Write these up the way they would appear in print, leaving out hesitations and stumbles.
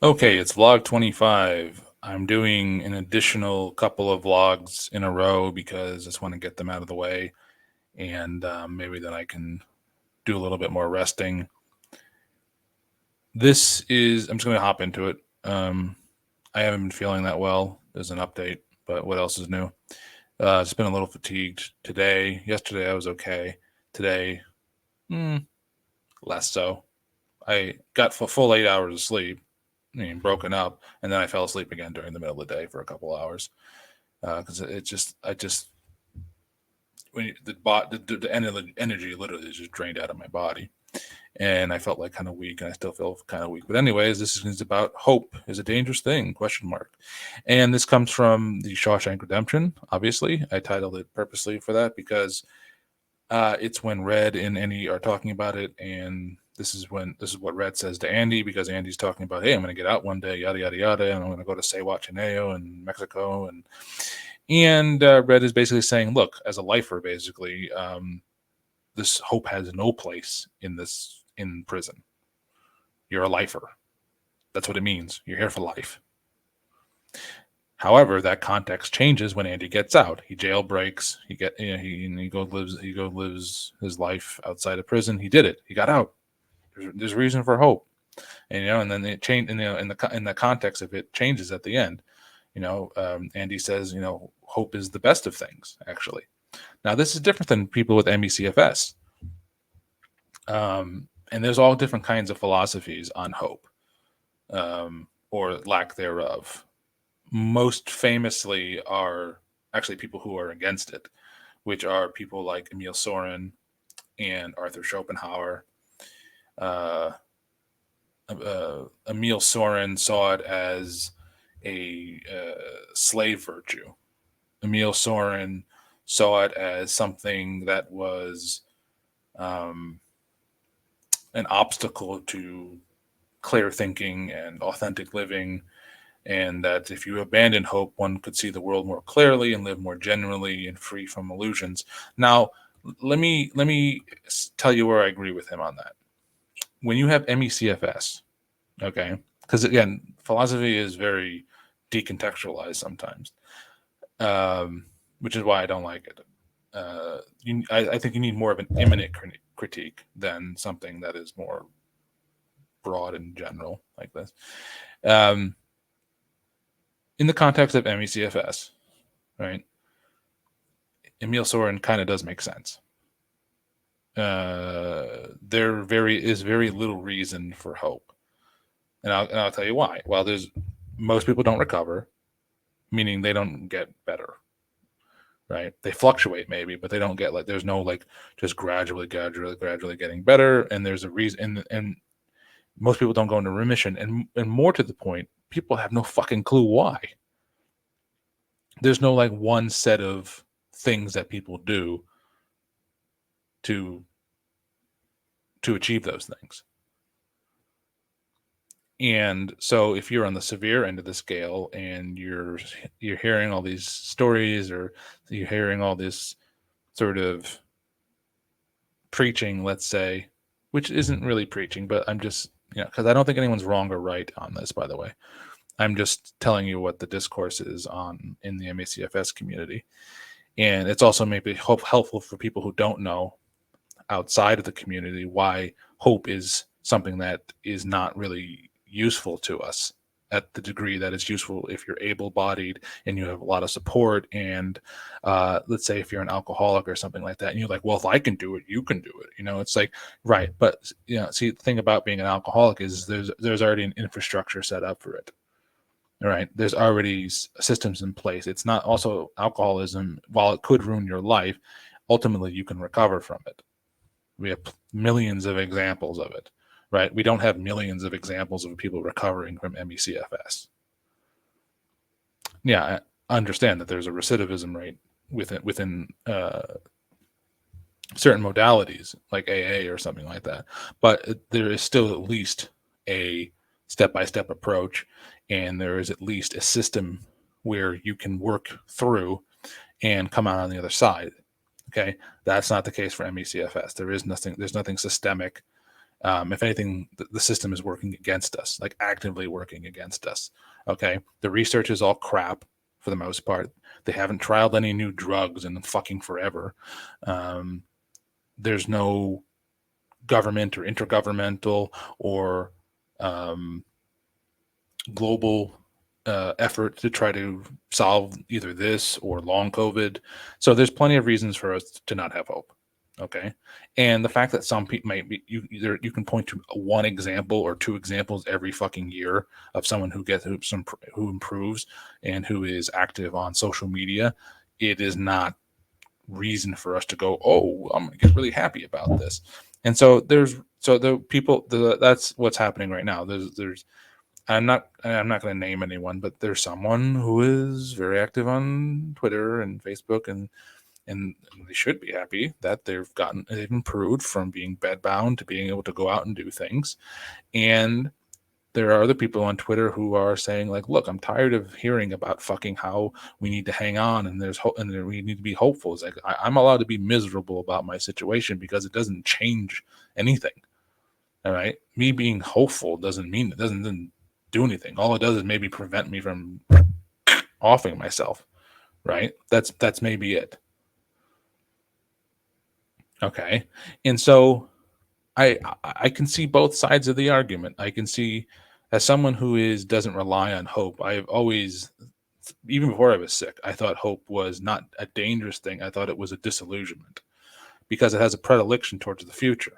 Okay, it's vlog 25. I'm doing an additional couple of vlogs in a row because I just want to get them out of the way, and maybe then I can do a little bit more resting. I'm just going to hop into it. I haven't been feeling that well. There's an update, but what else is new? Just been a little fatigued today. Yesterday I was okay. Today, less so. I got full 8 hours of sleep, broken up, and then I fell asleep again during the middle of the day for a couple hours because I just when you, the energy literally just drained out of my body, and I felt like kind of weak, and I still feel kind of weak. But anyways, this is about hope is a dangerous thing? Question mark. And this comes from the Shawshank Redemption. Obviously, I titled it purposely for that because it's when Red and Andy are talking about it, and this is what Red says to Andy because Andy's talking about, hey, I'm going to get out one day, yada yada yada, and I'm going to go to Chineo in Mexico, and Red is basically saying, look, as a lifer, basically, this hope has no place in prison. You're a lifer. That's what it means. You're here for life. However, that context changes when Andy gets out. He jailbreaks. He lives his life outside of prison. He did it. He got out. There's reason for hope, and then it changed. In the context of it changes at the end. Andy says, hope is the best of things. Actually, now this is different than people with MECFS, and there's all different kinds of philosophies on hope, or lack thereof. Most famously are actually people who are against it, which are people like Emil Soren and Arthur Schopenhauer. Uh, Emil Soren saw it as a slave virtue. Emil Soren saw it as something that was um, an obstacle to clear thinking and authentic living, and that if you abandon hope, one could see the world more clearly and live more genuinely and free from illusions. Now, let me tell you where I agree with him on that. When you have MECFS, okay, because again, philosophy is very decontextualized sometimes, which is why I don't like it. I think you need more of an immanent critique than something that is more broad and general like this. Um, in the context of MECFS, right? Emil Soren kind of does make sense. There is very little reason for hope, and I'll tell you why. Well, there's most people don't recover, meaning they don't get better, right? They fluctuate maybe, but they don't get like there's no like just gradually getting better, and there's a reason, and most people don't go into remission, and more to the point, people have no fucking clue why. There's no like one set of things that people do to achieve those things. And so if you're on the severe end of the scale and you're hearing all these stories, or you're hearing all this sort of preaching, let's say, which isn't really preaching, but I'm just, because I don't think anyone's wrong or right on this, by the way. I'm just telling you what the discourse is on in the MACFS community. And it's also maybe helpful for people who don't know outside of the community why hope is something that is not really useful to us at the degree that it's useful if you're able-bodied and you have a lot of support. And let's say if you're an alcoholic or something like that, and you're like, well, if I can do it, you can do it. It's like, right. But see, the thing about being an alcoholic is there's already an infrastructure set up for it. All right. There's already systems in place. It's not also alcoholism. While it could ruin your life, ultimately you can recover from it. We have millions of examples of it, right? We don't have millions of examples of people recovering from MECFS. Yeah, I understand that there's a recidivism rate within certain modalities like AA or something like that, but there is still at least a step-by-step approach, and there is at least a system where you can work through and come out on the other side. Okay, that's not the case for MECFS. There's nothing systemic. If anything, the system is working against us, like actively working against us. Okay. The research is all crap for the most part. They haven't trialed any new drugs in fucking forever. Um, there's no government or intergovernmental or um, global effort to try to solve either this or long COVID. So there's plenty of reasons for us to not have hope. Okay. And the fact that some people might be, you can point to one example or two examples every fucking year of someone who gets who improves and who is active on social media. It is not reason for us to go, oh, I'm going to get really happy about this. And so that's what's happening right now. There's I'm not going to name anyone, but there's someone who is very active on Twitter and Facebook, and they should be happy that they've improved from being bedbound to being able to go out and do things. And there are other people on Twitter who are saying, like, look, I'm tired of hearing about fucking how we need to hang on and there's hope and we need to be hopeful. It's like I'm allowed to be miserable about my situation because it doesn't change anything. All right. Me being hopeful doesn't do anything. All it does is maybe prevent me from offing myself. Right. That's maybe it. Okay. And so I can see both sides of the argument. I can see, as someone who doesn't rely on hope, I've always, even before I was sick, I thought hope was not a dangerous thing. I thought it was a disillusionment because it has a predilection towards the future,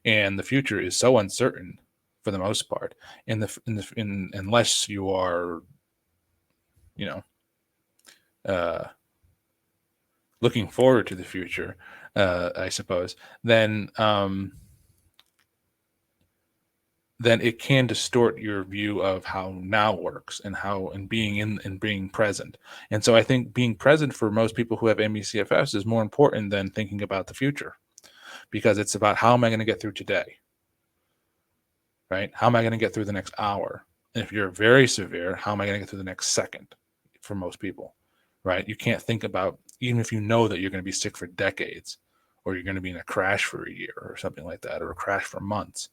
and the future is so uncertain for the most part. Unless you are, you know, uh, looking forward to the future, I suppose, then it can distort your view of how now works and being present. And so I think being present for most people who have MECFS is more important than thinking about the future, because it's about, how am I going to get through today? Right? How am I going to get through the next hour? And if you're very severe, how am I going to get through the next second? For most people, right? You can't think about, even if you know that you're going to be sick for decades, or you're going to be in a crash for a year or something like that, or a crash for months.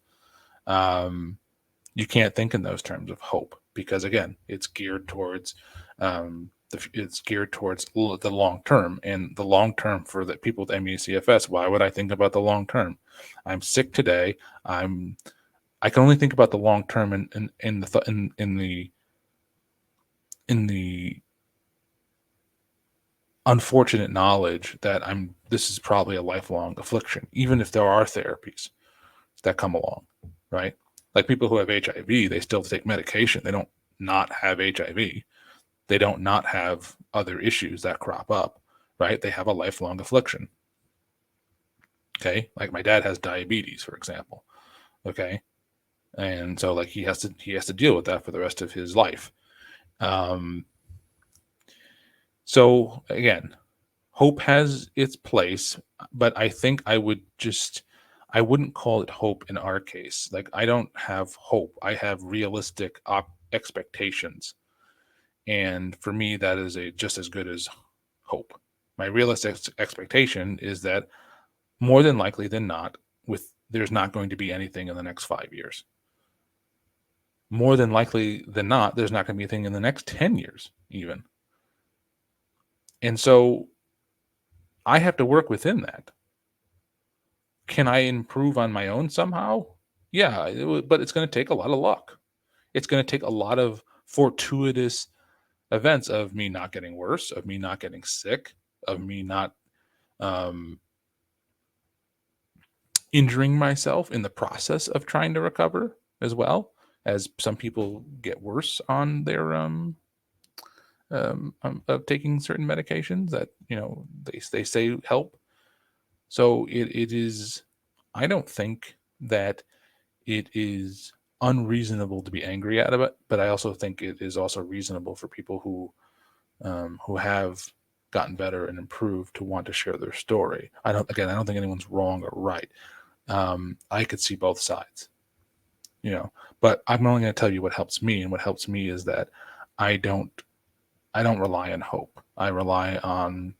You can't think in those terms of hope, because again, it's geared towards the long term, and the long term for the people with MECFS. Why would I think about the long term? I'm sick today. I can only think about the long term in the unfortunate knowledge that this is probably a lifelong affliction, even if there are therapies that come along, right? Like people who have HIV, they still take medication. They don't not have HIV. They don't not have other issues that crop up, right? They have a lifelong affliction. Okay. Like my dad has diabetes, for example. Okay. And so like he has to deal with that for the rest of his life. So again, hope has its place, but I think I wouldn't call it hope in our case. Like, I don't have hope. I have realistic expectations. And for me, that is just as good as hope. My realistic expectation is that more than likely than not, there's not going to be anything in the next 5 years. More than likely than not, there's not going to be anything in the next 10 years, even. And so I have to work within that. Can I improve on my own somehow? Yeah, but it's going to take a lot of luck. It's going to take a lot of fortuitous events of me not getting worse, of me not getting sick, of me not injuring myself in the process of trying to recover, as well, as some people get worse on their of taking certain medications that they say help. So it is. I don't think that it is unreasonable to be angry at it, but I also think it is also reasonable for people who have gotten better and improved to want to share their story. I don't think anyone's wrong or right. I could see both sides, but I'm only going to tell you what helps me, and what helps me is that I don't rely on hope. I rely on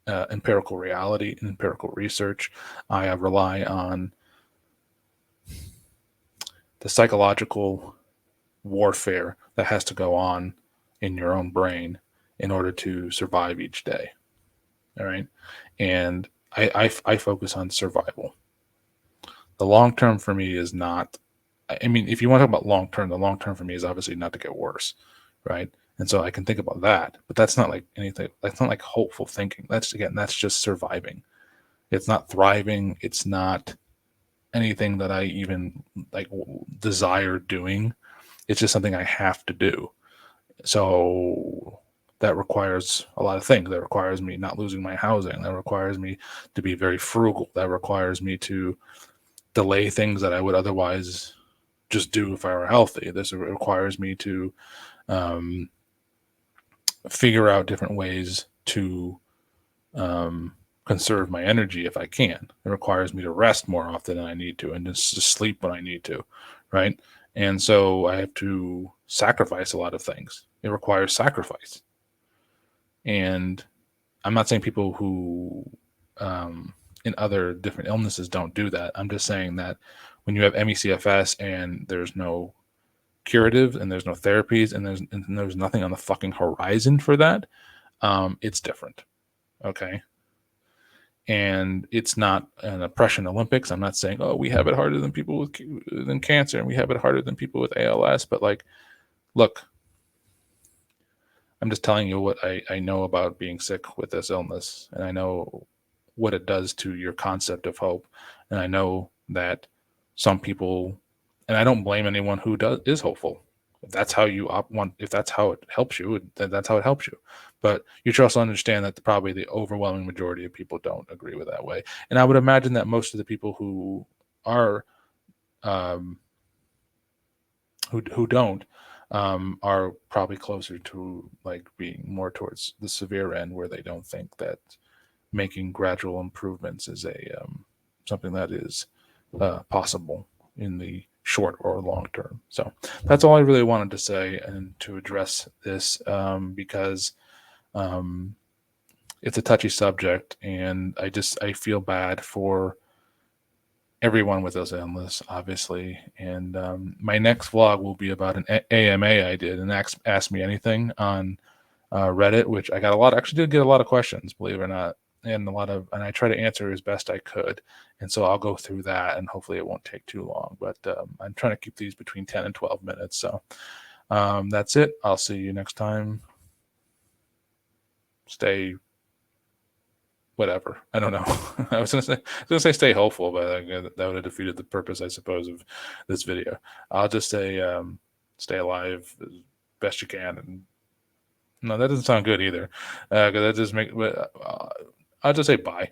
empirical reality and empirical research. I rely on the psychological warfare that has to go on in your own brain in order to survive each day. All right. And I focus on survival. The long term for me is not, I mean, if you want to talk about long term, the long term for me is obviously not to get worse. Right. And so I can think about that, but that's not like anything, that's not like hopeful thinking. That's just surviving. It's not thriving. It's not anything that I even like desire doing. It's just something I have to do. So that requires a lot of things. That requires me not losing my housing. That requires me to be very frugal. That requires me to delay things that I would otherwise just do if I were healthy. This requires me to um, figure out different ways to conserve my energy if I can. It requires me to rest more often than I need to and just to sleep when I need to, right? And so I have to sacrifice a lot of things. It requires sacrifice. And I'm not saying people who in other different illnesses don't do that. I'm just saying that when you have ME/CFS and there's no curative and there's no therapies and there's nothing on the fucking horizon for that, it's different. Okay. And it's not an oppression Olympics. I'm not saying, oh, we have it harder than people with than cancer and we have it harder than people with ALS. But like, look, I'm just telling you what I know about being sick with this illness, and I know what it does to your concept of hope. And I know that some people, and I don't blame anyone who is hopeful. If that's how you want, if that's how it helps you, then that's how it helps you. But you should also understand that probably the overwhelming majority of people don't agree with that way. And I would imagine that most of the people who are um, who don't are probably closer to like being more towards the severe end, where they don't think that making gradual improvements is a something that is possible in the short or long term. So that's all I really wanted to say and to address this because um, it's a touchy subject, and I feel bad for everyone with those illness, obviously. And my next vlog will be about an AMA I did, and Ask Me Anything on Reddit, which I got a lot. Actually, did get a lot of questions, believe it or not, and and I try to answer as best I could. And so I'll go through that, and hopefully it won't take too long. But I'm trying to keep these between 10 and 12 minutes. So that's it. I'll see you next time. Stay whatever. I don't know. I was gonna say stay hopeful, but that would have defeated the purpose, I suppose, of this video. I'll just say stay alive as best you can. And no, that doesn't sound good either, because that just make. But I'll just say bye.